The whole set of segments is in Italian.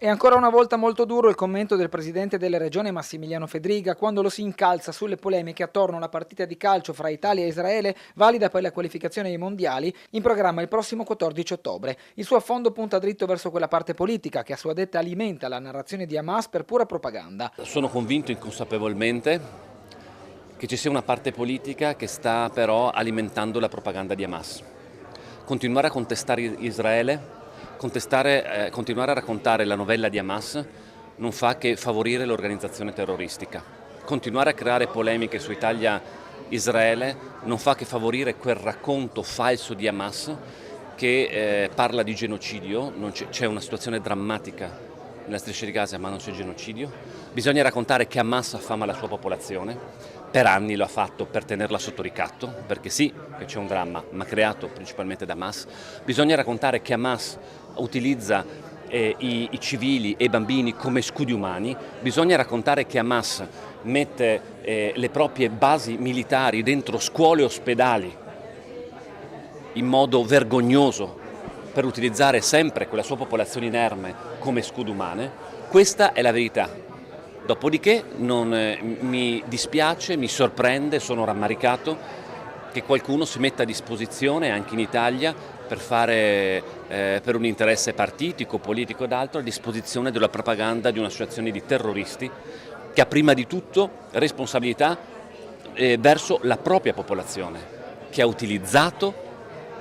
E ancora una volta molto duro il commento del presidente della regione Massimiliano Fedriga quando lo si incalza sulle polemiche attorno alla partita di calcio fra Italia e Israele, valida per la qualificazione ai mondiali, in programma il prossimo 14 ottobre. Il suo affondo punta dritto verso quella parte politica che a sua detta alimenta la narrazione di Hamas per pura propaganda. Sono convinto inconsapevolmente che ci sia una parte politica che sta però alimentando la propaganda di Hamas. Continuare a contestare Israele, continuare a raccontare la novella di Hamas non fa che favorire l'organizzazione terroristica. Continuare a creare polemiche su Italia-Israele non fa che favorire quel racconto falso di Hamas che parla di genocidio. C'è una situazione drammatica nella striscia di Gaza, ma non c'è genocidio. Bisogna raccontare che Hamas affama la sua popolazione. Per anni lo ha fatto per tenerla sotto ricatto, perché sì, che c'è un dramma, ma creato principalmente da Hamas. Bisogna raccontare che Hamas utilizza i civili e i bambini come scudi umani. Bisogna raccontare che Hamas mette le proprie basi militari dentro scuole e ospedali in modo vergognoso per utilizzare sempre quella sua popolazione inerme come scudo umane. Questa è la verità. Dopodiché mi dispiace, mi sorprende, sono rammaricato che qualcuno si metta a disposizione anche in Italia per fare per un interesse partitico, politico ed altro a disposizione della propaganda di un'associazione di terroristi che ha prima di tutto responsabilità verso la propria popolazione, che ha utilizzato,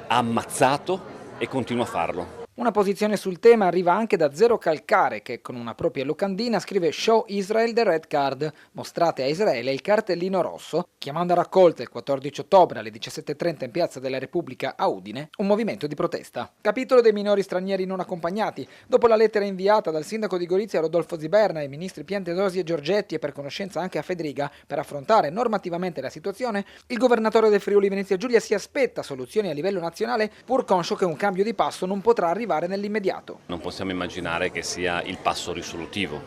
ha ammazzato e continua a farlo. Una posizione sul tema arriva anche da Zero Calcare che con una propria locandina scrive "Show Israel the Red Card", mostrate a Israele il cartellino rosso, chiamando a raccolta il 14 ottobre alle 17:30 in Piazza della Repubblica a Udine, un movimento di protesta. Capitolo dei minori stranieri non accompagnati. Dopo la lettera inviata dal sindaco di Gorizia Rodolfo Ziberna ai ministri Piantedosi e Giorgetti e per conoscenza anche a Fedriga per affrontare normativamente la situazione, il governatore del Friuli Venezia Giulia si aspetta soluzioni a livello nazionale pur conscio che un cambio di passo non potrà arrivare nell'immediato. Non possiamo immaginare che sia il passo risolutivo.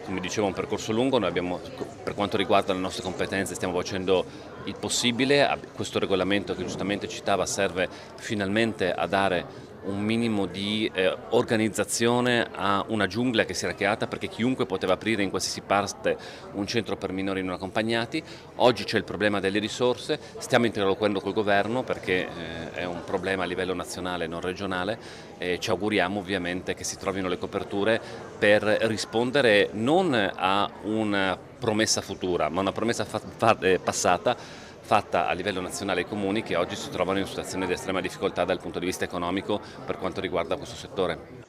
Come dicevo, è un percorso lungo, noi abbiamo, per quanto riguarda le nostre competenze, stiamo facendo il possibile. Questo regolamento che giustamente citava serve finalmente a dare un minimo di organizzazione a una giungla che si era creata perché chiunque poteva aprire in qualsiasi parte un centro per minori non accompagnati. Oggi c'è il problema delle risorse, stiamo interloquendo col governo perché è un problema a livello nazionale e non regionale e ci auguriamo ovviamente che si trovino le coperture per rispondere non a una promessa futura ma a una promessa passata fatta a livello nazionale ai comuni che oggi si trovano in situazioni di estrema difficoltà dal punto di vista economico per quanto riguarda questo settore.